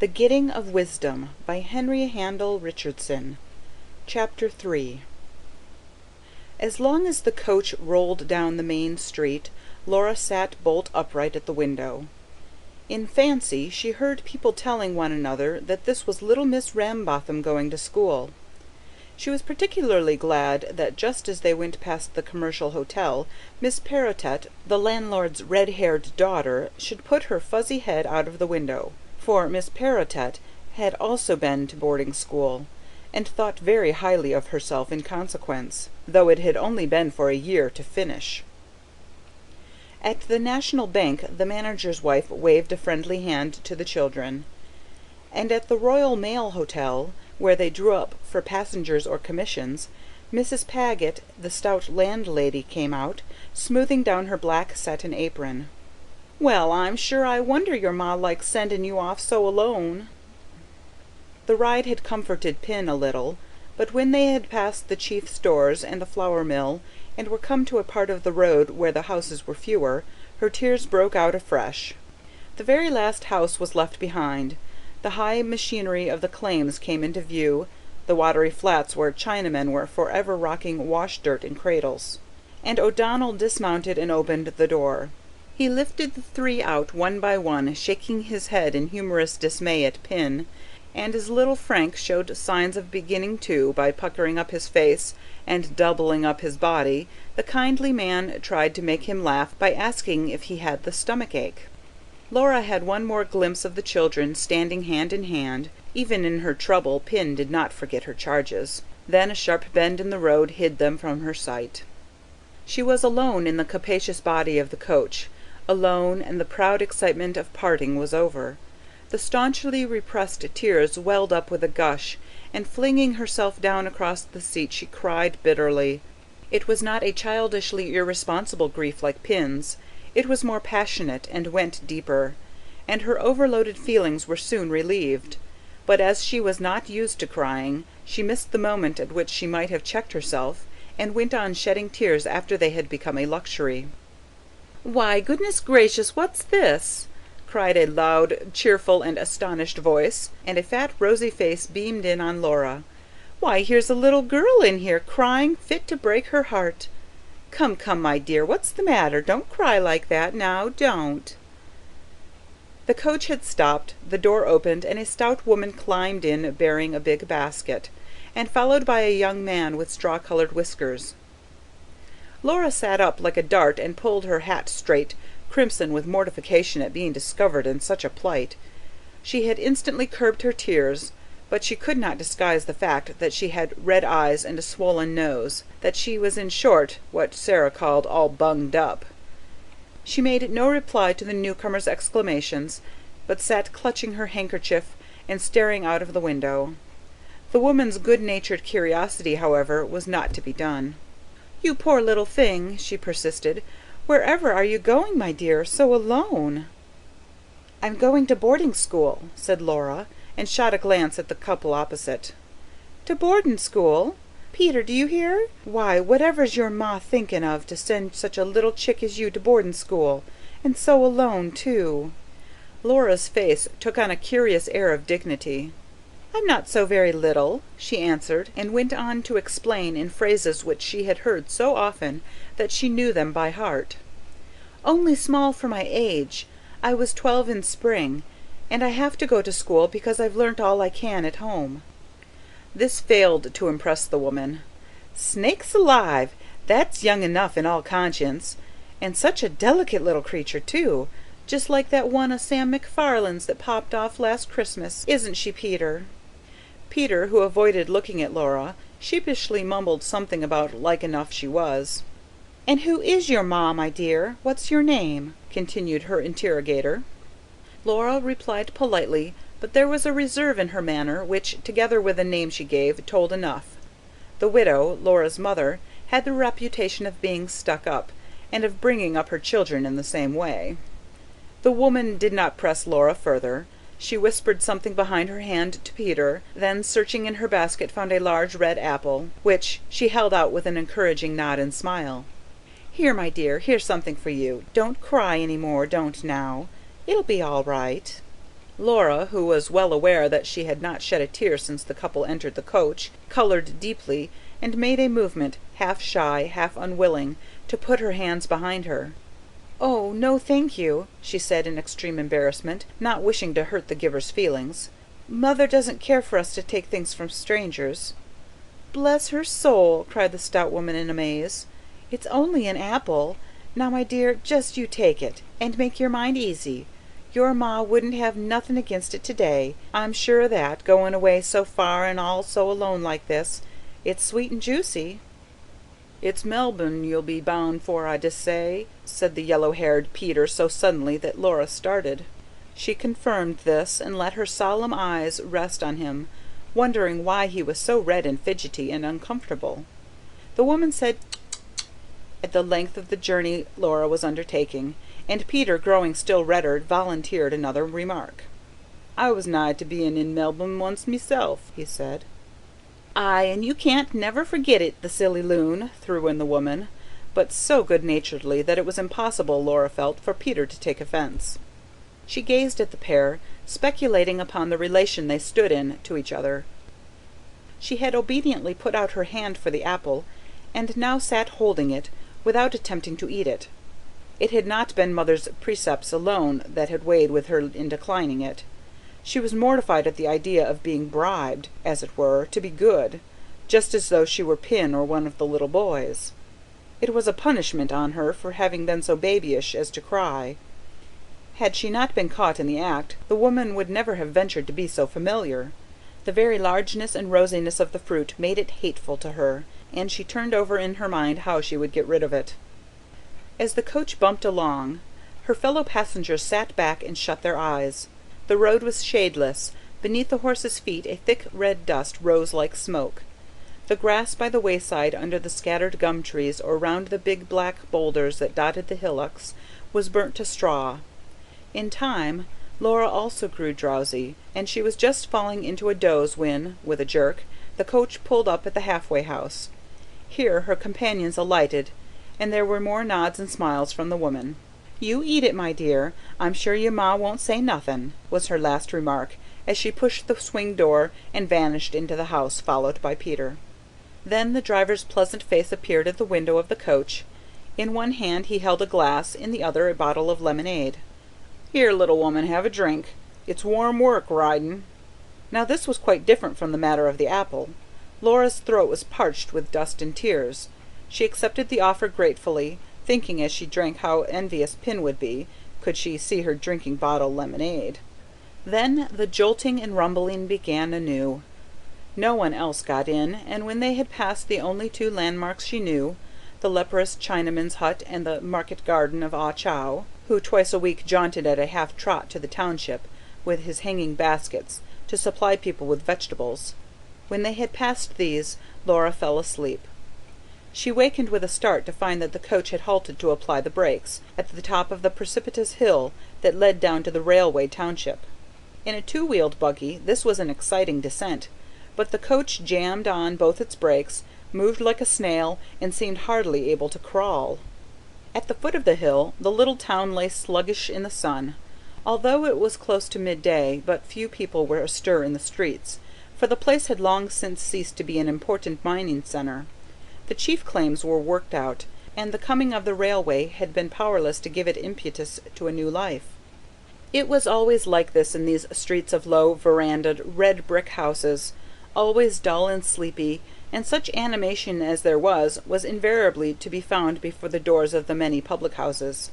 The Getting of Wisdom by Henry Handel Richardson. Chapter 3. As long as the coach rolled down the main street, Laura sat bolt upright at the window. In fancy she heard people telling one another that this was little Miss Rambotham going to school. She was particularly glad that just as they went past the Commercial Hotel, Miss Parotet, the landlord's red-haired daughter, should put her fuzzy head out of the window. For Miss Parotet had also been to boarding school, and thought very highly of herself in consequence, though it had only been for a year to finish. At the National Bank the manager's wife waved a friendly hand to the children, and at the Royal Mail Hotel, where they drew up for passengers or commissions, Mrs. Paget, the stout landlady, came out, smoothing down her black satin apron. "Well, I'm sure I wonder your ma likes sending you off so alone." The ride had comforted Pin a little, but when they had passed the chief stores and the flour mill, and were come to a part of the road where the houses were fewer, her tears broke out afresh. The very last house was left behind. The high machinery of the claims came into view, the watery flats where Chinamen were forever rocking wash-dirt in cradles, and O'Donnell dismounted and opened the door. He lifted the three out one by one, shaking his head in humorous dismay at Pin, and as little Frank showed signs of beginning too, by puckering up his face and doubling up his body, the kindly man tried to make him laugh by asking if he had the stomach-ache. Laura had one more glimpse of the children standing hand in hand. Even in her trouble Pin did not forget her charges. Then a sharp bend in the road hid them from her sight. She was alone in the capacious body of the coach, alone, and the proud excitement of parting was over. The staunchly repressed tears welled up with a gush, and flinging herself down across the seat she cried bitterly. It was not a childishly irresponsible grief like Pin's. It was more passionate and went deeper, and her overloaded feelings were soon relieved. But as she was not used to crying, she missed the moment at which she might have checked herself, and went on shedding tears after they had become a luxury. "Why, goodness gracious, what's this?" cried a loud, cheerful, and astonished voice, and a fat rosy face beamed in on Laura. "Why, here's a little girl in here, crying fit to break her heart. Come, come, my dear, what's the matter? Don't cry like that, now, don't." The coach had stopped, the door opened, and a stout woman climbed in, bearing a big basket, and followed by a young man with straw-coloured whiskers. Laura sat up like a dart and pulled her hat straight, crimson with mortification at being discovered in such a plight. She had instantly curbed her tears, but she could not disguise the fact that she had red eyes and a swollen nose, that she was in short what Sarah called all bunged up. She made no reply to the newcomer's exclamations, but sat clutching her handkerchief and staring out of the window. The woman's good-natured curiosity, however, was not to be done. "You poor little thing," she persisted. "Wherever are you going, my dear, so alone?" "I'm going to boarding school," said Laura, and shot a glance at the couple opposite. "To boarding school? Peter, do you hear? Why, whatever's your ma thinking of to send such a little chick as you to boarding school, and so alone too?" Laura's face took on a curious air of dignity. "I'm not so very little," she answered, and went on to explain in phrases which she had heard so often that she knew them by heart. "Only small for my age. I was 12 in spring, and I have to go to school because I've learnt all I can at home." This failed to impress the woman. "Snakes alive! That's young enough in all conscience. And such a delicate little creature, too, just like that one o' Sam MacFarlane's that popped off last Christmas, isn't she, Peter?" Peter, who avoided looking at Laura, sheepishly mumbled something about like enough she was. "And who is your ma, my dear? What's your name?" continued her interrogator. Laura replied politely, but there was a reserve in her manner which, together with the name she gave, told enough. The widow, Laura's mother, had the reputation of being stuck up, and of bringing up her children in the same way. The woman did not press Laura further. She whispered something behind her hand to Peter, then searching in her basket found a large red apple, which she held out with an encouraging nod and smile. "Here, my dear, here's something for you. Don't cry any more, don't now. It'll be all right." Laura, who was well aware that she had not shed a tear since the couple entered the coach, coloured deeply, and made a movement, half shy, half unwilling, to put her hands behind her. "Oh, no, thank you," she said in extreme embarrassment, not wishing to hurt the giver's feelings. "Mother doesn't care for us to take things from strangers." "Bless her soul!" cried the stout woman in amaze. "It's only an apple. Now, my dear, just you take it, and make your mind easy. Your ma wouldn't have nothin' against it today, I'm sure o' that, goin' away so far and all so alone like this. It's sweet and juicy." "It's Melbourne you'll be bound for, I dessay," said the yellow-haired Peter so suddenly that Laura started. She confirmed this, and let her solemn eyes rest on him, wondering why he was so red and fidgety and uncomfortable. The woman said "Tch-tch-tch" at the length of the journey Laura was undertaking, and Peter, growing still redder, volunteered another remark. "I was nigh to bein' in Melbourne once meself," he said. "Aye, and you can't never forget it, the silly loon," threw in the woman, but so good-naturedly that it was impossible, Laura felt, for Peter to take offence. She gazed at the pair, speculating upon the relation they stood in to each other. She had obediently put out her hand for the apple, and now sat holding it, without attempting to eat it. It had not been Mother's precepts alone that had weighed with her in declining it. She was mortified at the idea of being bribed, as it were, to be good, just as though she were Pin or one of the little boys. It was a punishment on her for having been so babyish as to cry. Had she not been caught in the act, the woman would never have ventured to be so familiar. The very largeness and rosiness of the fruit made it hateful to her, and she turned over in her mind how she would get rid of it. As the coach bumped along, her fellow passengers sat back and shut their eyes. The road was shadeless. Beneath the horses' feet a thick red dust rose like smoke. The grass by the wayside under the scattered gum trees or round the big black boulders that dotted the hillocks was burnt to straw. In time Laura also grew drowsy, and she was just falling into a doze when, with a jerk, the coach pulled up at the halfway house. Here her companions alighted, and there were more nods and smiles from the woman. "You eat it, my dear. I'm sure your ma won't say nothin'," was her last remark, as she pushed the swing door and vanished into the house, followed by Peter. Then the driver's pleasant face appeared at the window of the coach. In one hand he held a glass, in the other a bottle of lemonade. "Here, little woman, have a drink. It's warm work ridin'." Now this was quite different from the matter of the apple. Laura's throat was parched with dust and tears. She accepted the offer gratefully, thinking as she drank how envious Pin would be, could she see her drinking bottle lemonade. Then the jolting and rumbling began anew. No one else got in, and when they had passed the only two landmarks she knew, the leprous Chinaman's hut and the market garden of Ah Chow, who twice a week jaunted at a half-trot to the township, with his hanging baskets, to supply people with vegetables. When they had passed these, Laura fell asleep. She wakened with a start to find that the coach had halted to apply the brakes, at the top of the precipitous hill that led down to the railway township. In a two-wheeled buggy this was an exciting descent, but the coach jammed on both its brakes, moved like a snail, and seemed hardly able to crawl. At the foot of the hill the little town lay sluggish in the sun. Although it was close to midday, but few people were astir in the streets, for the place had long since ceased to be an important mining centre. The chief claims were worked out, and the coming of the railway had been powerless to give it impetus to a new life. It was always like this in these streets of low, verandaed, red-brick houses, always dull and sleepy, and such animation as there was invariably to be found before the doors of the many public-houses.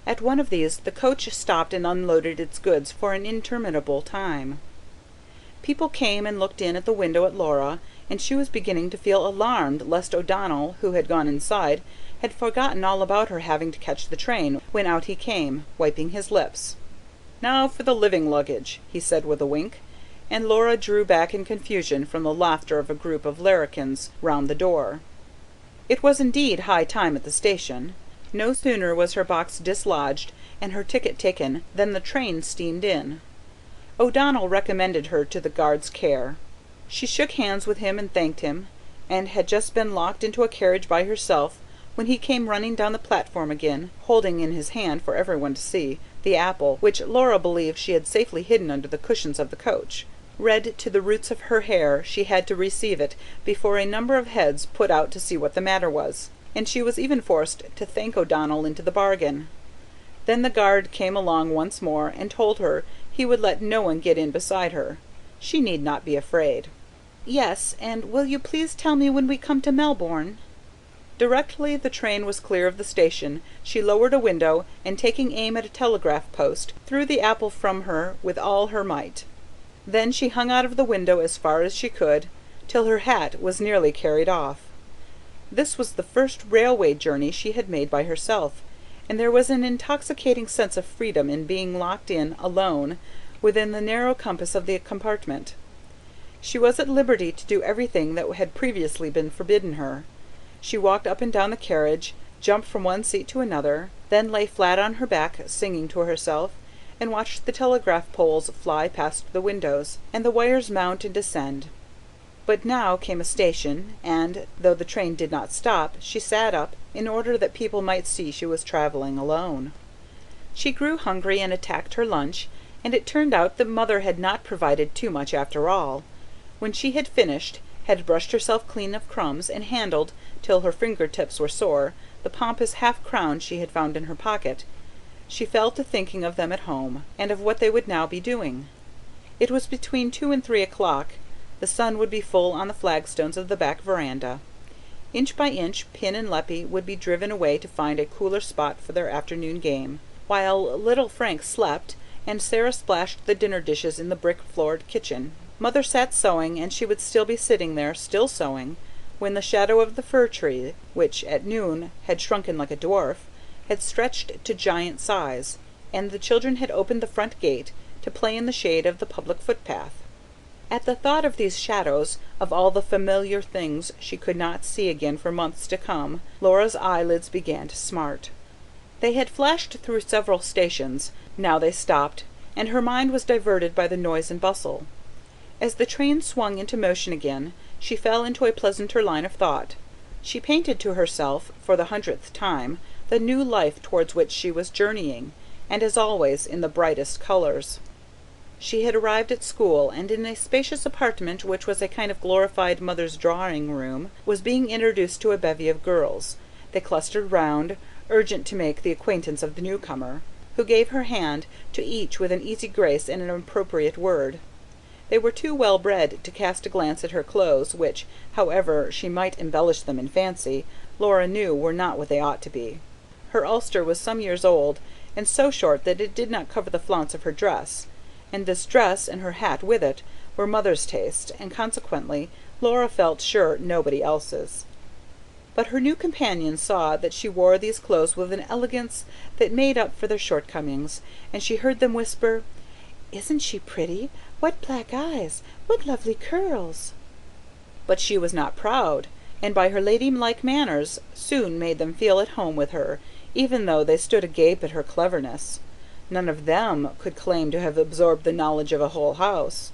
At one of these the coach stopped and unloaded its goods for an interminable time. People came and looked in at the window at Laura, and she was beginning to feel alarmed lest O'Donnell, who had gone inside, had forgotten all about her having to catch the train, when out he came, wiping his lips. "Now for the living luggage," he said with a wink, and Laura drew back in confusion from the laughter of a group of larrikins round the door. It was indeed high time at the station. No sooner was her box dislodged and her ticket taken than the train steamed in. O'Donnell recommended her to the guard's care. She shook hands with him and thanked him, and had just been locked into a carriage by herself when he came running down the platform again, holding in his hand, for everyone to see, the apple, which Laura believed she had safely hidden under the cushions of the coach. Red to the roots of her hair, she had to receive it before a number of heads put out to see what the matter was, and she was even forced to thank O'Donnell into the bargain. Then the guard came along once more and told her he would let no one get in beside her. She need not be afraid. "Yes, and will you please tell me when we come to Melbourne?" Directly the train was clear of the station, she lowered a window, and taking aim at a telegraph post, threw the apple from her with all her might. Then she hung out of the window as far as she could, till her hat was nearly carried off. This was the first railway journey she had made by herself, and there was an intoxicating sense of freedom in being locked in, alone, within the narrow compass of the compartment. She was at liberty to do everything that had previously been forbidden her. She walked up and down the carriage, jumped from one seat to another, then lay flat on her back, singing to herself, and watched the telegraph poles fly past the windows, and the wires mount and descend. But now came a station, and, though the train did not stop, she sat up, in order that people might see she was travelling alone. She grew hungry and attacked her lunch, and it turned out that Mother had not provided too much after all. When she had finished, had brushed herself clean of crumbs, and handled, till her finger-tips were sore, the pompous half-crown she had found in her pocket, she fell to thinking of them at home, and of what they would now be doing. It was between 2 and 3 o'clock. The sun would be full on the flagstones of the back veranda. Inch by inch Pin and Leppie would be driven away to find a cooler spot for their afternoon game, while little Frank slept, and Sarah splashed the dinner dishes in the brick-floored kitchen. Mother sat sewing, and she would still be sitting there, still sewing, when the shadow of the fir tree, which at noon had shrunken like a dwarf, had stretched to giant size, and the children had opened the front gate to play in the shade of the public footpath. At the thought of these shadows, of all the familiar things she could not see again for months to come, Laura's eyelids began to smart. They had flashed through several stations, now they stopped, and her mind was diverted by the noise and bustle. As the train swung into motion again, she fell into a pleasanter line of thought. She painted to herself, for the 100th time, the new life towards which she was journeying, and as always in the brightest colours. She had arrived at school, and in a spacious apartment which was a kind of glorified mother's drawing-room, was being introduced to a bevy of girls. They clustered round, urgent to make the acquaintance of the newcomer, who gave her hand to each with an easy grace and an appropriate word. They were too well bred to cast a glance at her clothes, which, however she might embellish them in fancy, Laura knew were not what they ought to be. Her ulster was some years old, and so short that it did not cover the flounce of her dress, and this dress, and her hat with it, were Mother's taste, and consequently Laura felt sure nobody else's. But her new companions saw that she wore these clothes with an elegance that made up for their shortcomings, and she heard them whisper, "Isn't she pretty? What black eyes! What lovely curls!" But she was not proud, and by her ladylike manners soon made them feel at home with her, even though they stood agape at her cleverness. None of them could claim to have absorbed the knowledge of a whole house.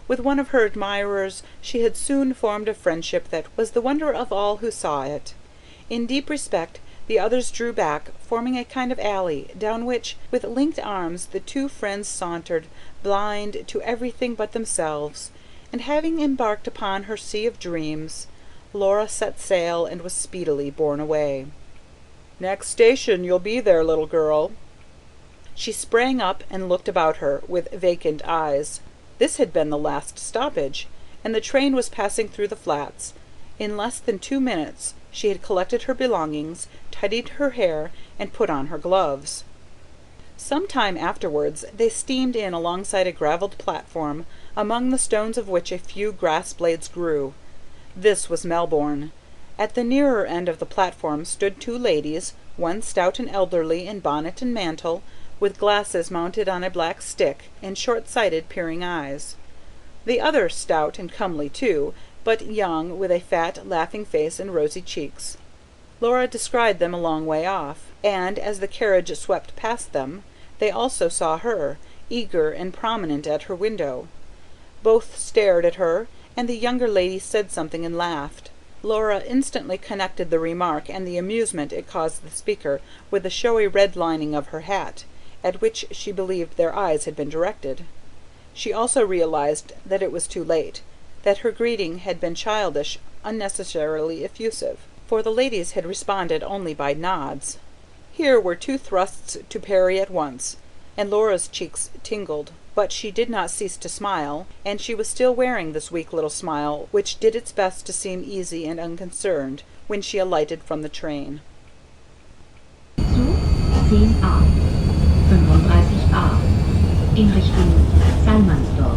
With one of her admirers she had soon formed a friendship that was the wonder of all who saw it. In deep respect the others drew back, forming a kind of alley, down which, with linked arms, the two friends sauntered, blind to everything but themselves, and having embarked upon her sea of dreams, Laura set sail and was speedily borne away. "Next station you'll be there, little girl." She sprang up and looked about her with vacant eyes. This had been the last stoppage, and the train was passing through the flats. In less than 2 minutes she had collected her belongings, tidied her hair, and put on her gloves. Some time afterwards they steamed in alongside a gravelled platform, among the stones of which a few grass blades grew. This was Melbourne. At the nearer end of the platform stood 2 ladies, one stout and elderly in bonnet and mantle, with glasses mounted on a black stick, and short-sighted peering eyes. The other stout and comely too, but young, with a fat, laughing face and rosy cheeks. Laura descried them a long way off, and as the carriage swept past them, they also saw her, eager and prominent at her window. Both stared at her, and the younger lady said something and laughed. Laura instantly connected the remark and the amusement it caused the speaker with the showy red lining of her hat, at which she believed their eyes had been directed. She also realized that it was too late, that her greeting had been childish, unnecessarily effusive, for the ladies had responded only by nods. Here were two thrusts to parry at once, and Laura's cheeks tingled, but she did not cease to smile, and she was still wearing this weak little smile which did its best to seem easy and unconcerned when she alighted from the train. Zug 10a, 35a, in Richtung Salmansdorf.